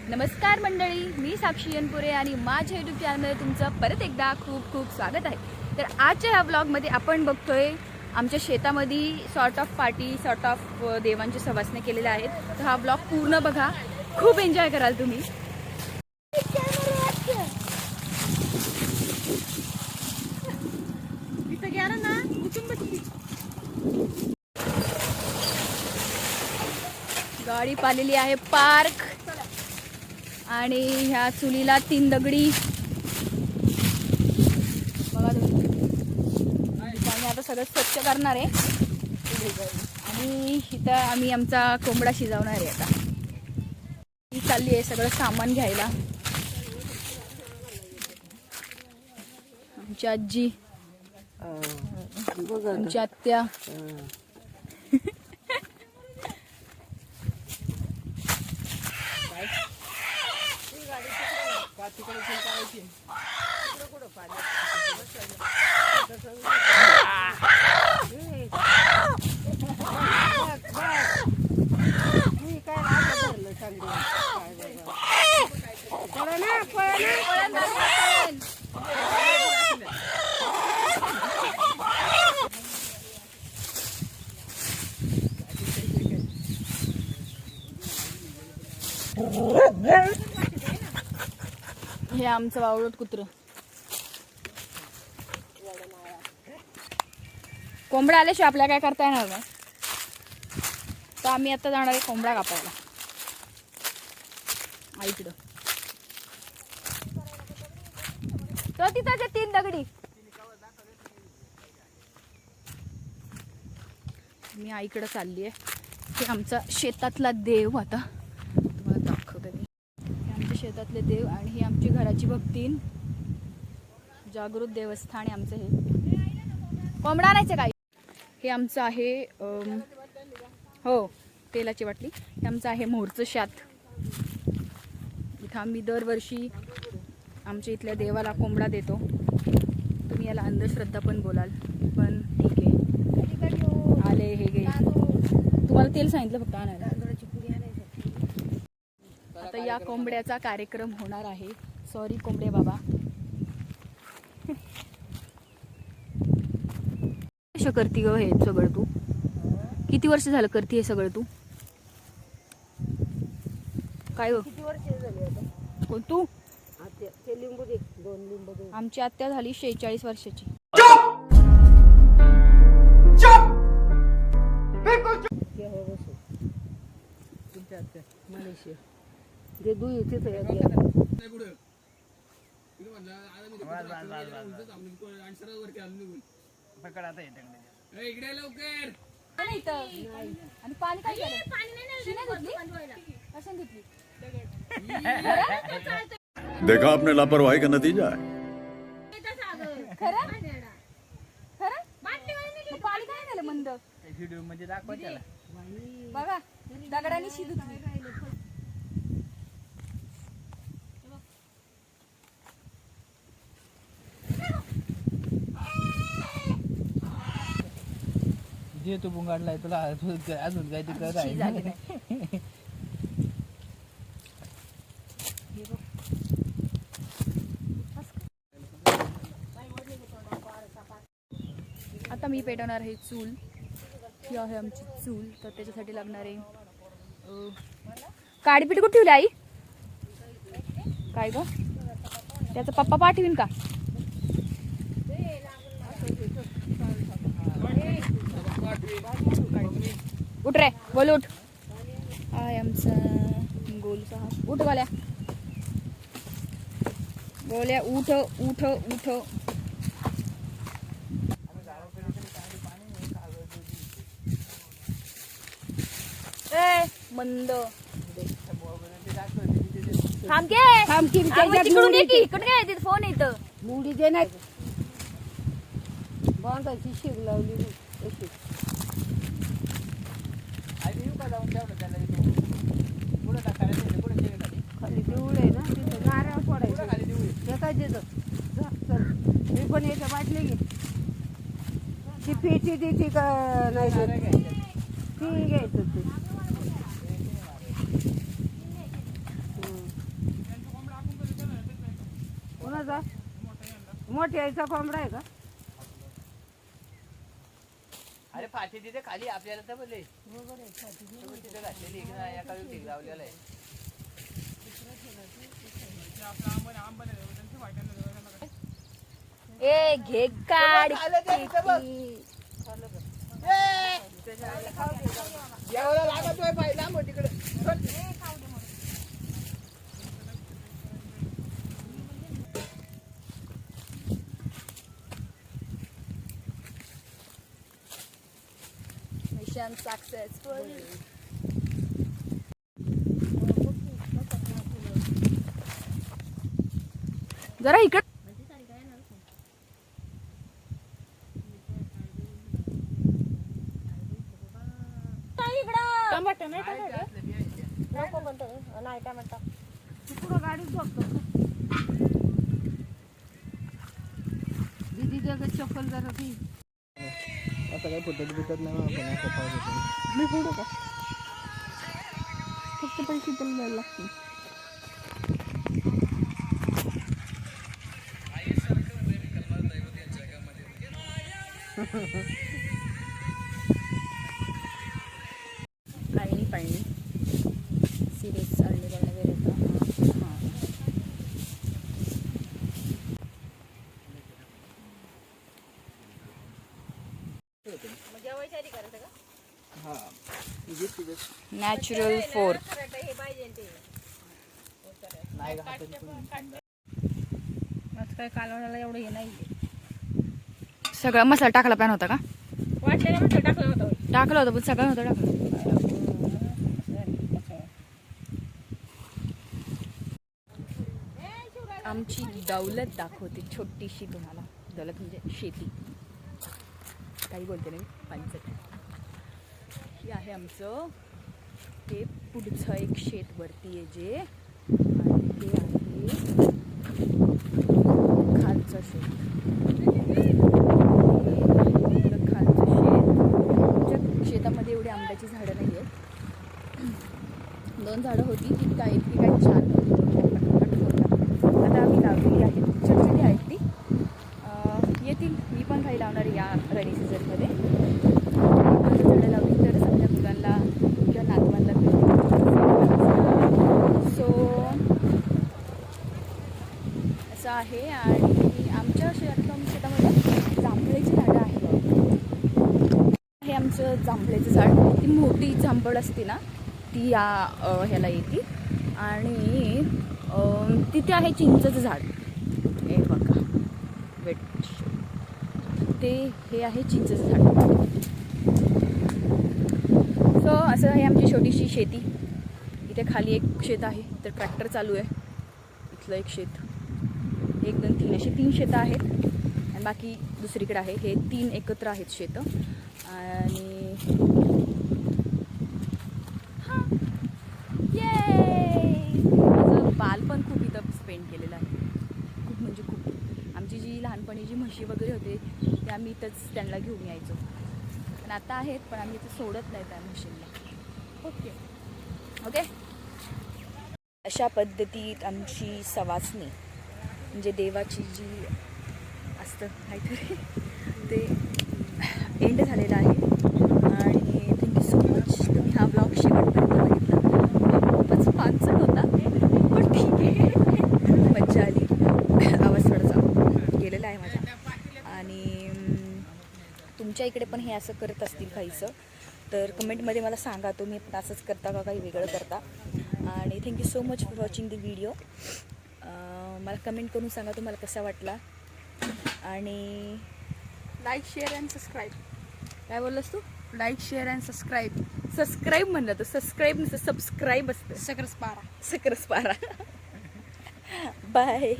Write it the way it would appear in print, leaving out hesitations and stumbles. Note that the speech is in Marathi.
नमस्कार मंडळी, मी साक्षी यनपुरे आणि माझ्या यूट्यूब चॅनलमध्ये तुमचं परत एकदा खूप खूप स्वागत आहे. तर आजच्या ह्या ब्लॉगमध्ये आपण बघतोय आमच्या शेतामध्ये sort of party, sort of देवांचे सवासने केलेले आहेत. तर हा ब्लॉग पूर्ण बघा, खूप एन्जॉय कराल तुम्ही. गाडी पाहिलेली आहे पार्क आणि ह्या चुलीला 3 दगडी बघा तुम्ही. आम्ही आता सगळं स्वच्छ करणार आहे आणि इथं आम्ही आमचा कोंबडा शिजवणार आहे. आता ही चालली आहे सगळं सामान घ्यायला. आमची आजी, आमची आत्या, हे आमचं वावळट कुत्र. कोंबडा आल्याशिवाय आपल्याला काय करता येणार नाही. तर आम्ही आता जाणार आहे कोंबडा कापायला आईकडं. तर तिथं ते 3 दगडी मी आईकडं चालली आहे. हे आमचा शेतातला देव. आता तुम्हाला दाखवते मी. हे आमच्या शेतातले देव आणि ही आमची घराची भक्तीन जागृत देवस्थान आहे आमचं. हे कोंबडा आणायचं काय. हे आमचं आहे हो तेलाची बाटली. हे आमचं आहे मोरचं शात. इथं आम्ही दरवर्षी आमच्या इथल्या देवाला कोंबडा देतो. तुम्ही याला अंधश्रद्धा पण बोलाल, पण ठीक आहे. आले हे गे, तुम्हाला तेल सांगितलं फक्त आणायला. आता या कोंबड्याचा कार्यक्रम होणार आहे. सॉरी कोंबडे बाबा. कशा करती ग हे सगळं तू? किती वर्ष झालं करती हे सगळं तू? काय ग? किती वर्ष झाली आता? कोण तू? आत्या ते लिंबू दे, 2 लिंबू दे. आमची आत्या झाली 46 वर्षाची. हे हो बसू. तुमच्या आत्या मलेशिया दे दुई तिथे या द्या. इकडे लवकर. आणि पाणी काय केलं? कशाने धुतली? देखा आपने लापरवाही का नतीजा है. खरं खरं मग पाणी काय झालं मंद? व्हिडिओ मध्ये दाखवा त्याला. बघा दगडाने शी धुतली. जे तू बुंगाडलाय तुला अजून काय ते कर शी झाली नाही. आता मी पेटवणार आहे चूल. ही आहे आमची चूल. तर त्याच्यासाठी लागणार आहे काडीपीठ. कुठे ठेवली आई? काय ग? त्याचा पप्पा पाठवीन का? उठ रे, बोल उठ. आहे आमचा गोलचा हात. उठ गोल्या, गोल्या उठ उठ उठ. ए मंद थांब की तिकडून ये की. इकडे काय तिथे फोन येतं. मुडी दे नाही. बांधायची शिग लावली अशी. खाली देऊळ आहे ना तिथं नारळ फोडायचं. हे काय देतं जा, चल. मी पण याच्या बाटली घे. ती पेटी देते का नाही देत? ती घ्यायचं ते. मोठ्या आईचा कोंबडा आहे का? अरे फाटी तिथे खाली आपल्याला तर बोलले तिथे घातलेली एका व्यक्ती लावलेला आहे. ए घे काढ जेवायला लागतोय पहिला मोठीकडे. Mission successful. जरा इकड पुढं गाडीत झोपतो. दीदी जगत चप्पल जरा ती आता काय फुटत बिटत नाही आपण असं पाहत मी फोडू का? फक्त पैसे त्याला द्यायला लागतील. अळणी पाळणी सिरियस अळणी पाळणी वगैरे येतं. हां नॅचरल फोर्क. आज काय कालवणाला एवढं हे नाही. सगळा मसाला टाकला पण होता का? वाटलेलं म्हटलं टाकलं होतं. टाकलं होतं पण सगळं नव्हतं टाकलं. आमची दौलत दाखवते छोटीशी तुम्हाला. दौलत म्हणजे शेती. काही बोलते नाही पंचट. हे आहे आमचं. हे पुढचं एक शेत वरती आहे जे, आणि हे आहे खालचं शेत. खालचं शेत. आमच्या शेतामध्ये एवढी आंब्याची झाडं नाही आहेत. 2 झाडं होती ती काय छान आता आम्ही लावलेली आहेत. छोटी आहेत ती. येतील. मी पण काही लावणार या रनी सीझनमध्ये. झाडं लावली तरच आपल्या मुलांना किंवा नातवांना सो असं आहे. आणि आमच्या शेतामध्ये जांभळाची झाडं आहेत. हे आमचं जांभळाचं झाड. ती मोठी जांभळ असते ना ती या ह्याला येते. आणि तिथे आहे चिंचेचं झाड. हे बघा वेट ते हे आहे चिंचेचं झाड. सो असं आहे आमची छोटीशी शेती. इथे खाली एक शेत आहे तर ट्रॅक्टर चालू आहे. इथलं एक शेत 1 2 3 अशी 3 शेतं आहेत. आणि बाकी दुसरीकडे आहे. हे 3 एकत्र आहेत शेतं. आणि हां माझं बालपण खूप इथं स्पेंड केलेलं आहे. खूप म्हणजे खूप. आमची जी लहानपणी जी म्हशी वगैरे होते ते आम्ही इथंच त्यांना घेऊन यायचो. पण आता आहेत पण आम्ही इथं सोडत नाही त्या म्हशींना. Okay okay. अशा पद्धतीत आमची सवासणी म्हणजे देवाची जी असतं काहीतरी ते एंड झालेलं आहे. आणि थँक्यू सो मच तुम्ही हा ब्लॉग शेवटपर्यंत बघितला. खूपच पानसट होता पण ठीक आहे. मज्जा आली. आवाज थोडासा गेलेला आहे माझा. आणि तुमच्या इकडे पण हे असं करत असतील काहीसं तर कमेंटमध्ये मला सांगा. तुम्ही पण असंच करता का काही वेगळं करता. आणि thank you so much for watching the video. मला कमेंट करून सांगा तुम्हाला कसा वाटला. आणि लाईक शेअर अँड सबस्क्राईब. काय बोललास तू? Like share and subscribe. Subscribe म्हणलं तर सबस्क्राईब नसतं सबस्क्राईब असतं. सकरसपारा. बाय.